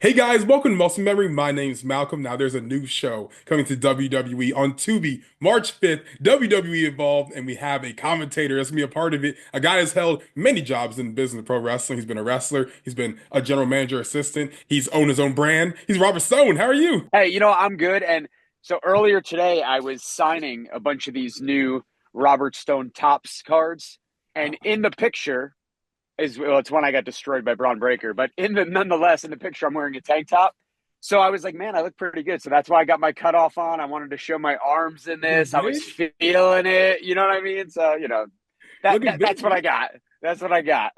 Hey guys, welcome to Muscle Memory. My name's Malcolm. Now there's a new show coming to WWE on Tubi, March 5th, WWE Evolve, and we have a commentator that's gonna be a part of it. A guy that's held many jobs in business of pro wrestling. He's been a wrestler, he's been a general manager assistant, he's owned his own brand. He's Robert Stone. How are you? Hey, I'm good. And so earlier today, I was signing a bunch of these new Robert Stone Topps cards. And in the picture it's one I got destroyed by Braun Breaker, but nonetheless, in the picture, I'm wearing a tank top. So I was like, man, I look pretty good. So that's why I got my cutoff on. I wanted to show my arms in this. I was Great. feeling it. You know what I mean? So, Looking that's what good. I got. That's what I got.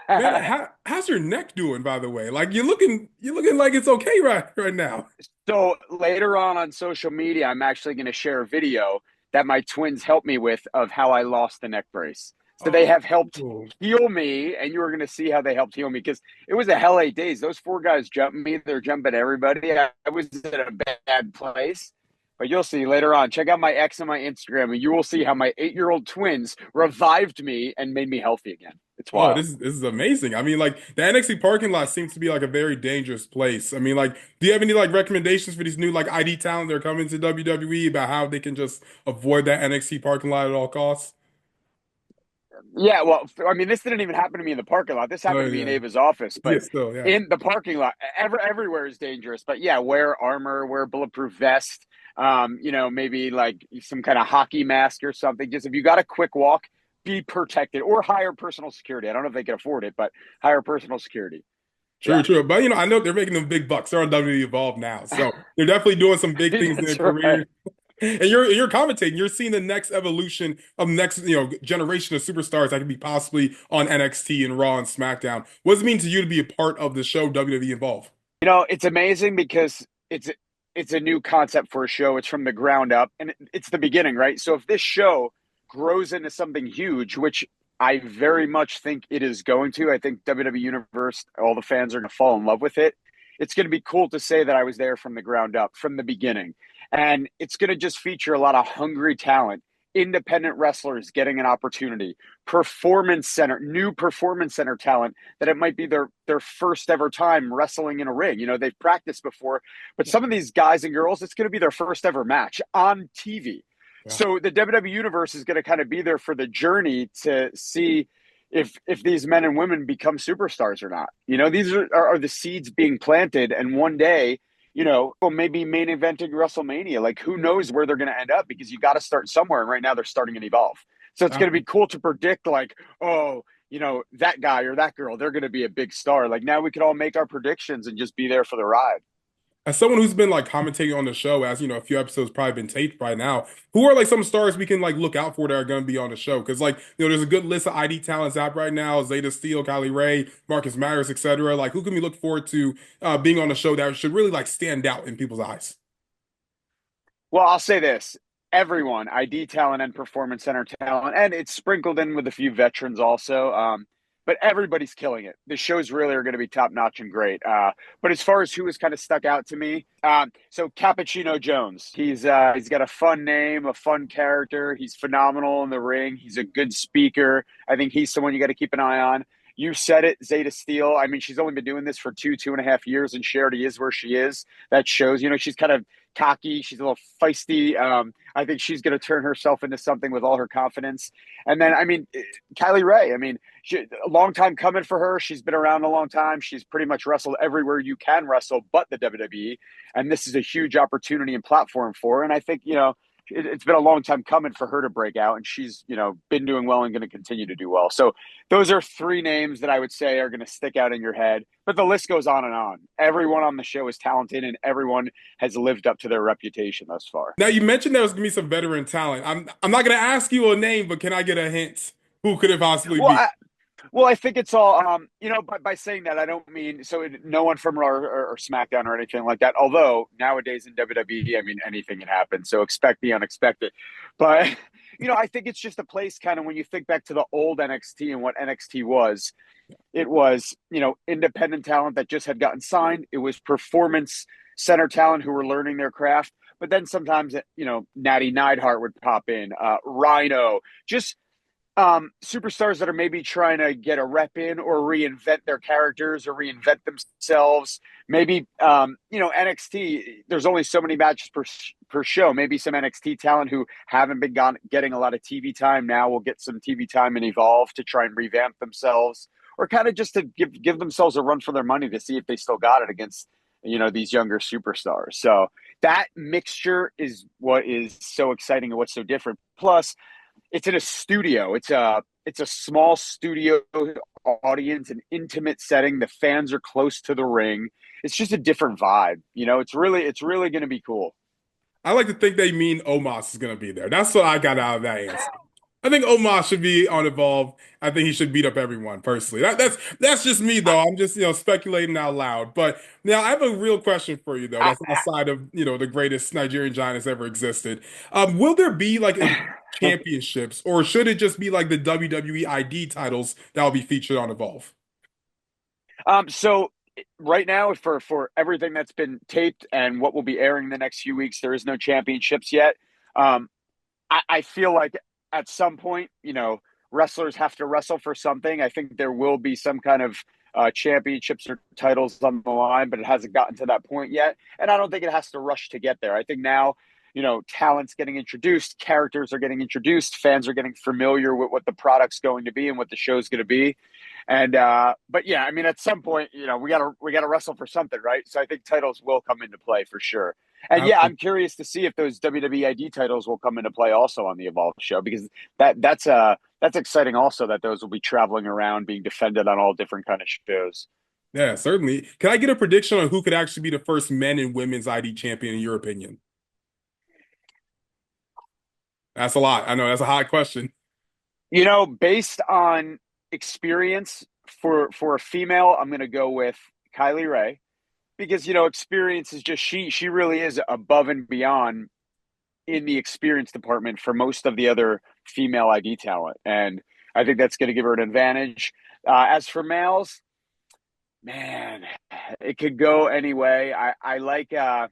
Man, how's your neck doing, by the way? Like you're looking like it's okay right now. So later on social media, I'm actually going to share a video that my twins helped me with of how I lost the neck brace. So they have helped Oh, heal me, and you are going to see how they helped heal me because it was a hell 8 days. Those four guys jumped me; they're jumping everybody. I was in a bad place, but you'll see later on. Check out my X and my Instagram, and you will see how my 8-year-old twins revived me and made me healthy again. It's oh, wild. this is amazing. I mean, like the NXT parking lot seems to be like a very dangerous place. I mean, like, do you have any like recommendations for these new like ID talent that are coming to WWE about how they can just avoid that NXT parking lot at all costs? Yeah, well, I mean, this didn't even happen to me in the parking lot. This Oh happened to me in yeah, Ava's office, yeah, but still, yeah. in the parking lot, everywhere is dangerous. But yeah, wear armor, wear bulletproof vest. Maybe like some kind of hockey mask or something. Just if you got a quick walk, be protected or hire personal security. I don't know if they can afford it, but hire personal security. True, Yeah, true. But I know they're making them big bucks. They're on WWE Evolve now, so they're definitely doing some big things in their that's right. careers. And you're commentating. You're seeing the next evolution of next generation of superstars that could be possibly on NXT and Raw and SmackDown. What does it mean to you to be a part of the show WWE Evolve? It's amazing because it's a new concept for a show. It's from the ground up, and it's the beginning, right? So if this show grows into something huge, which I very much think it is going to, I think WWE Universe, all the fans are going to fall in love with it. It's going to be cool to say that I was there from the ground up, from the beginning, and it's going to just feature a lot of hungry talent, independent wrestlers getting an opportunity, new performance center talent that it might be their first ever time wrestling in a ring. They've practiced before, but some of these guys and girls, it's going to be their first ever match on TV. Yeah. So the WWE universe is going to kind of be there for the journey to see if these men and women become superstars or not. These are the seeds being planted, and one day, maybe main eventing WrestleMania. Like, who knows where they're going to end up because you got to start somewhere. And right now, they're starting an Evolve. So it's going to be cool to predict, like, oh, that guy or that girl, they're going to be a big star. Like, now we can all make our predictions and just be there for the ride. As someone who's been like commentating on the show, as a few episodes probably been taped by now, who are like some stars we can like look out for that are going to be on the show? Because like there's a good list of ID talents out right now: Zeta Steele, Kylie Ray, Marcus Matters, etc. Like who can we look forward to being on the show that should really like stand out in people's eyes? Well, I'll say this. Everyone, ID talent and performance center talent, and it's sprinkled in with a few veterans also. But everybody's killing it. The shows really are going to be top notch and great. But as far as who has kind of stuck out to me, so Cappuccino Jones, he's got a fun name, a fun character. He's phenomenal in the ring. He's a good speaker. I think he's someone you got to keep an eye on. You said it, Zeta Steele. I mean, she's only been doing this for 2.5 years, and she already is where she is. That shows, she's kind of cocky. She's a little feisty. I think she's going to turn herself into something with all her confidence. And then, I mean, Kylie Ray. I mean, a long time coming for her. She's been around a long time. She's pretty much wrestled everywhere you can wrestle, but the WWE. And this is a huge opportunity and platform for her. And I think, it's been a long time coming for her to break out, and she's been doing well and going to continue to do well. So those are three names that I would say are going to stick out in your head, but the list goes on and on. Everyone on the show is talented, and everyone has lived up to their reputation thus far. Now you mentioned there was going to be some veteran talent. I'm not going to ask you a name, but can I get a hint? Who could it possibly well be? I, Well, I think it's all, by saying that, I don't mean no one from Raw or SmackDown or anything like that. Although nowadays in WWE, I mean, anything can happen. So expect the unexpected. But, I think it's just a place kind of when you think back to the old NXT and what NXT was, it was, independent talent that just had gotten signed. It was performance center talent who were learning their craft. But then sometimes, Natty Neidhart would pop in, Rhino, just superstars that are maybe trying to get a rep in or reinvent their characters or reinvent themselves. Maybe NXT. There's only so many matches per show. Maybe some NXT talent who haven't been getting a lot of TV time now will get some TV time and Evolve to try and revamp themselves, or kind of just to give themselves a run for their money to see if they still got it against these younger superstars. So that mixture is what is so exciting and what's so different. Plus, it's in a studio. It's a small studio audience, an intimate setting. The fans are close to the ring. It's just a different vibe. It's really going to be cool. I like to think they mean Omos is going to be there. That's what I got out of that answer. I think Omos should be on Evolve. I think he should beat up everyone personally. That's just me though. I'm just speculating out loud. But now I have a real question for you though. That's outside of the greatest Nigerian giant that's ever existed. Will there be like Evolve championships, or should it just be like the WWE ID titles that will be featured on Evolve? So right now, for everything that's been taped and what will be airing the next few weeks, there is no championships yet. I feel like at some point, wrestlers have to wrestle for something. I think there will be some kind of championships or titles on the line, but it hasn't gotten to that point yet. And I don't think it has to rush to get there. I think now, talent's getting introduced, characters are getting introduced, fans are getting familiar with what the product's going to be and what the show's going to be. And but yeah, I mean, at some point, we gotta wrestle for something, right? So I think titles will come into play for sure. And yeah, I'm curious to see if those WWE ID titles will come into play also on the Evolve show, because that's exciting also, that those will be traveling around being defended on all different kind of shows. Yeah, certainly. Can I get a prediction on who could actually be the first men and women's ID champion in your opinion? That's a lot. I know that's a hot question. Based on experience for a female, I'm going to go with Kylie Ray, because experience is just she really is above and beyond in the experience department for most of the other female ID talent, and I think that's going to give her an advantage. As for males, man, it could go any way. I like. I'm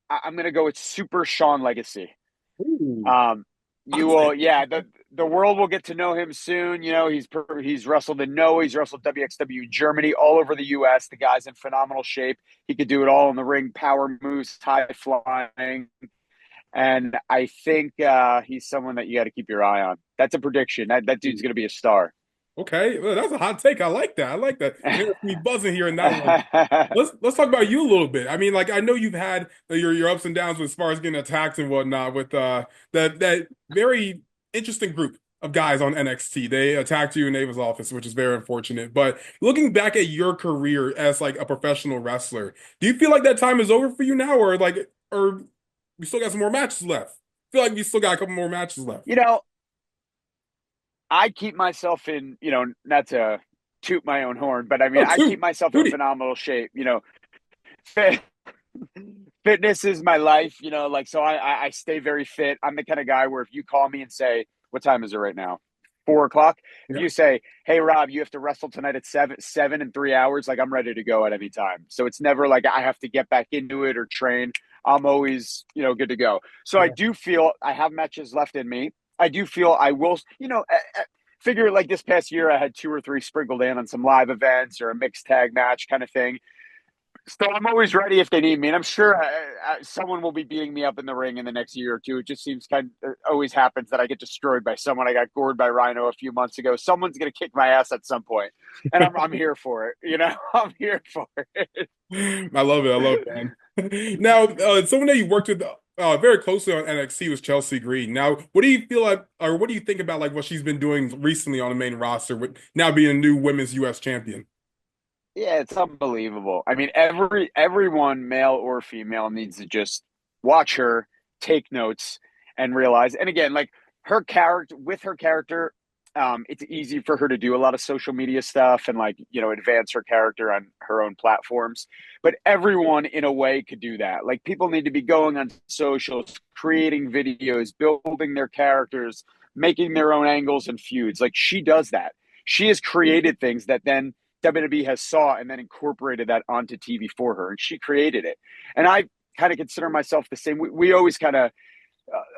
going to go with Super Sean Legacy. Ooh, Um, I'll you will, take yeah. The world will get to know him soon. He's wrestled in Noah, he's wrestled WXW Germany, all over the U.S. The guy's in phenomenal shape. He could do it all in the ring: power moves, high flying, and I think he's someone that you got to keep your eye on. That's a prediction. That dude's going to be a star. Okay, well, that's a hot take. I like that. I like that. It has me buzzing here in that one. Let's talk about you a little bit. I mean, like I know you've had your ups and downs as far as getting attacked and whatnot with that very interesting group of guys on NXT. They attacked you in Ava's office, which is very unfortunate. But looking back at your career as like a professional wrestler, do you feel like that time is over for you now, or we still got some more matches left? I feel like we still got a couple more matches left. you know, I keep myself in, not to toot my own horn, but I mean, Oh, I keep two, myself in Tootie. phenomenal shape. Fit, fitness is my life, like, so I stay very fit. I'm the kind of guy where if you call me and say, what time is it right now? 4 o'clock. If Yeah. you say, hey, Rob, you have to wrestle tonight at 7 in 3 hours, like I'm ready to go at any time. So it's never like I have to get back into it or train. I'm always, good to go. So I Yeah. do feel I have matches left in me. I do feel I will, figure like this past year, I had two or three sprinkled in on some live events or a mixed tag match kind of thing. So I'm always ready if they need me, and I'm sure someone will be beating me up in the ring in the next year or two. It just seems kind of always happens that I get destroyed by someone. I got gored by Rhino a few months ago. Someone's gonna kick my ass at some point, and I'm here for it. I'm here for it. I love it. I love it, man. Now, someone that you worked with very closely on NXT was Chelsea Green. Now, what do you feel like, or what do you think about like what she's been doing recently on the main roster with now being a new women's U.S. champion? Yeah, it's unbelievable. I mean, everyone, male or female, needs to just watch her, take notes, and realize. And again, like her character, it's easy for her to do a lot of social media stuff and like advance her character on her own platforms. But everyone, in a way, could do that. Like people need to be going on socials, creating videos, building their characters, making their own angles and feuds. Like she does that. She has created things that then WWE has saw and then incorporated that onto TV for her, and she created it. And I kind of consider myself the same. We always kind of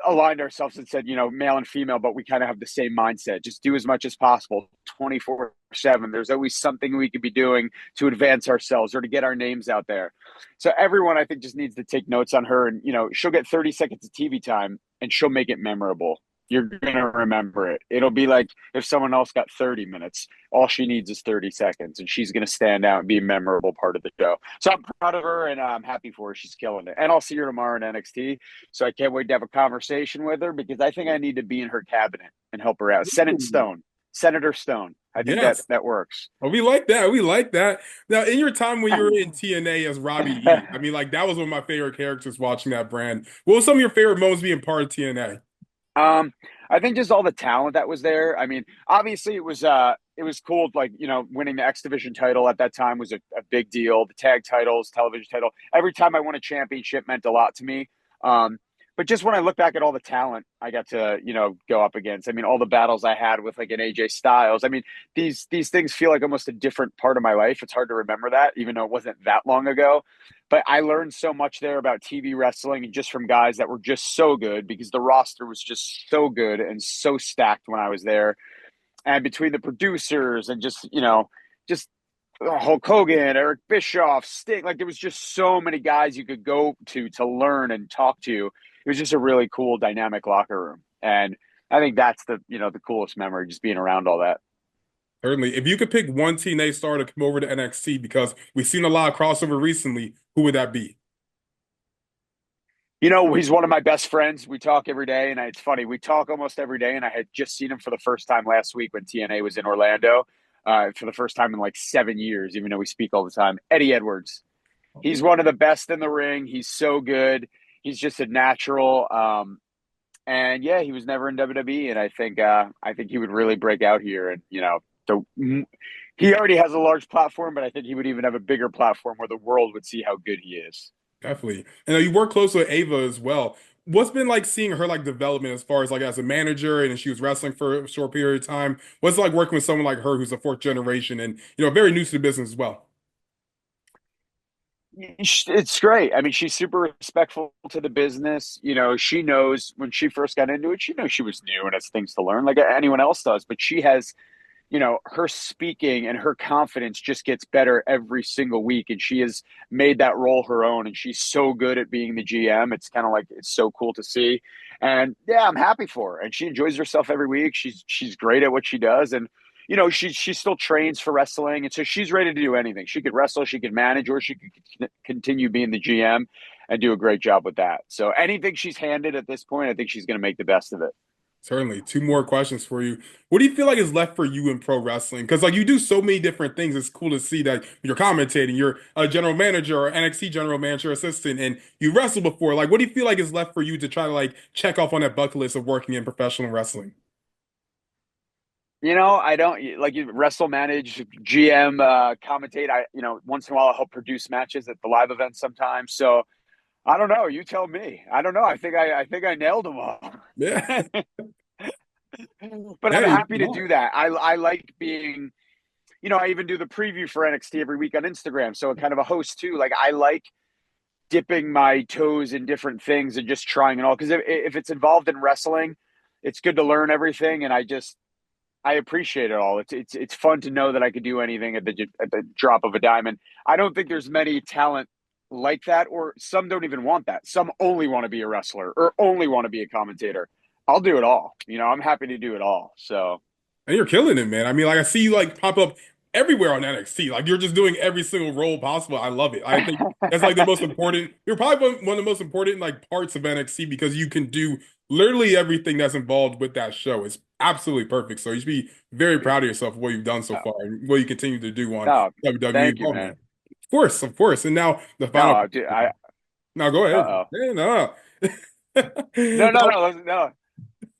aligned ourselves and said, male and female, but we kind of have the same mindset. Just do as much as possible 24/7. There's always something we could be doing to advance ourselves or to get our names out there. So everyone, I think, just needs to take notes on her. And, she'll get 30 seconds of TV time and she'll make it memorable. You're going to remember it. It'll be like if someone else got 30 minutes, all she needs is 30 seconds, and she's going to stand out and be a memorable part of the show. So I'm proud of her, and I'm happy for her. She's killing it. And I'll see her tomorrow in NXT. So I can't wait to have a conversation with her because I think I need to be in her cabinet and help her out. Senate Stone, Senator Stone. I think Yes. that works. Oh, we like that. We like that. Now, in your time when you were in TNA as Robbie E, I mean, like that was one of my favorite characters watching that brand. What was some of your favorite moments being part of TNA? I think just all the talent that was there. I mean, obviously it was cool. Like, winning the X Division title at that time was a big deal. The tag titles, television title, every time I won a championship meant a lot to me. But just when I look back at all the talent I got to, go up against, I mean, all the battles I had with like an AJ Styles, I mean, these things feel like almost a different part of my life. It's hard to remember that, even though it wasn't that long ago. But I learned so much there about TV wrestling and just from guys that were just so good because the roster was just so good and so stacked when I was there. And between the producers and just Hulk Hogan, Eric Bischoff, Sting, like there was just so many guys you could go to learn and talk to. It was just a really cool, dynamic locker room. And I think that's the coolest memory, just being around all that. Certainly. If you could pick one TNA star to come over to NXT, because we've seen a lot of crossover recently, who would that be? He's one of my best friends. We talk every day, and it's funny. We talk almost every day, and I had just seen him for the first time last week when TNA was in Orlando, for the first time in like 7 years, even though we speak all the time. Eddie Edwards. He's one of the best in the ring. He's so good. He's just a natural. And yeah, he was never in WWE, and I think he would really break out here. And he already has a large platform, but I think he would even have a bigger platform where the world would see how good he is. Definitely. And you work close with Ava as well. What's been like seeing her like development as far as like as a manager and she was wrestling for a short period of time? What's it like working with someone like her who's a fourth generation and very new to the business as well? It's great. I mean, she's super respectful to the business. She knows when she first got into it, she knows she was new and has things to learn like anyone else does. But she has, her speaking and her confidence just gets better every single week. And she has made that role her own. And she's so good at being the GM. It's kind of like, it's so cool to see. And yeah, I'm happy for her. And she enjoys herself every week. She's great at what she does. And she still trains for wrestling, and so she's ready to do anything. She could wrestle, she could manage, or she could continue being the GM and do a great job with that. So anything she's handed at this point, I think she's going to make the best of it. Certainly. Two more questions for you. What do you feel like is left for you in pro wrestling? Because like you do so many different things. It's cool to see that you're commentating, you're a general manager or NXT general manager assistant, and you wrestled before. Like, what do you feel like is left for you to try to like check off on that bucket list of working in professional wrestling? I don't like you wrestle, manage, GM, commentate. Once in a while I'll help produce matches at the live events sometimes. So I don't know. You tell me. I don't know. I think I nailed them all. Yeah. But I'm Yeah, you happy to are. do that. I like being, I even do the preview for NXT every week on Instagram. So I'm kind of a host too. Like I like dipping my toes in different things and just trying it all. Because if it's involved in wrestling, it's good to learn everything. And I appreciate it all. It's fun to know that I could do anything at the drop of a dime. And I don't think there's many talent like that, or some don't even want that. Some only want to be a wrestler or only want to be a commentator. I'll do it all. I'm happy to do it all. So And you're killing it, man. I mean, like I see you like pop up everywhere on NXT. Like you're just doing every single role possible. I love it. I think that's like the most important. You're probably one of the most important like parts of NXT because you can do literally everything that's involved with that show. It's absolutely perfect. So you should be very proud of yourself for what you've done so no, far and what you continue to do on no, WWE thank you, Evolve, man. man. Of course, of course. And now the final No, dude, question. Now go ahead. oh. Yeah, no. No, no, no, no.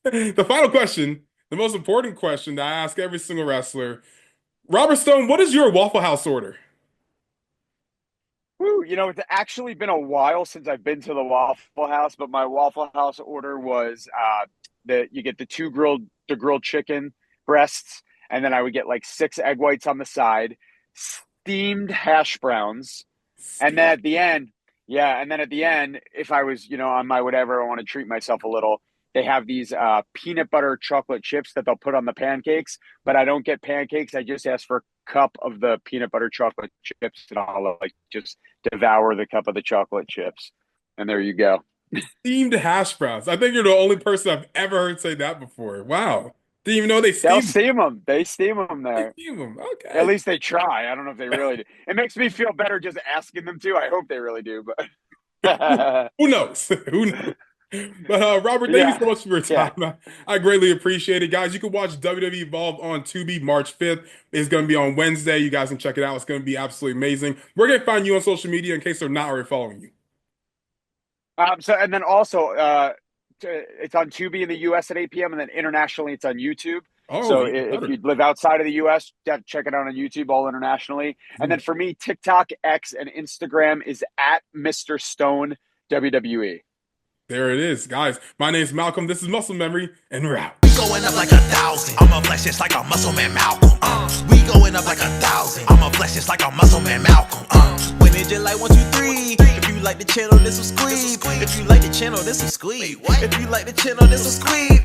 The final question, the most important question that I ask every single wrestler. Robert Stone, what is your Waffle House order? Woo, it's actually been a while since I've been to the Waffle House, but my Waffle House order was that you get the grilled chicken breasts, and then I would get like 6 egg whites on the side, steamed hash browns, and then at the end, Yeah, and then at the end, if I was, on my whatever, I want to treat myself a little. They have these peanut butter chocolate chips that they'll put on the pancakes, but I don't get pancakes. I just ask for a cup of the peanut butter chocolate chips, and I'll like just devour the cup of the chocolate chips. And there you go. Steamed hash browns. I think you're the only person I've ever heard say that before. Wow. Didn't even know they They'll steamed them. steam them. They steam them They there. steam them. At Okay. least they try. I don't know if they really do. It makes me feel better just asking them to. I hope they really do, but Who knows? Who knows? But Robert, thank you so yeah, much for your yeah. time. I greatly appreciate it, guys. You can watch WWE Evolve on Tubi March 5th. It's going to be on Wednesday. You guys can check it out. It's going to be absolutely amazing. We're going to find you on social media in case they're not already following you. So and then also, it's on Tubi in the U.S. at 8 p.m. and then internationally it's on YouTube. Oh, So even if better. you live outside of the U.S., check it out on YouTube all internationally. And then for me, TikTok, X, and Instagram is at Mr. Stone WWE. There it is, guys. My name's Malcolm. This is Muscle Memory, and we're out. We going up like 1,000. I'm a flex just like a muscle man Malcolm. We going up like 1,000. I'm a flex just like a muscle man Malcolm. When it just like 1, 2, 3. If you like the channel, this will squeeze. If you like the channel, this will squeeze. If you like the channel, this will squeeze.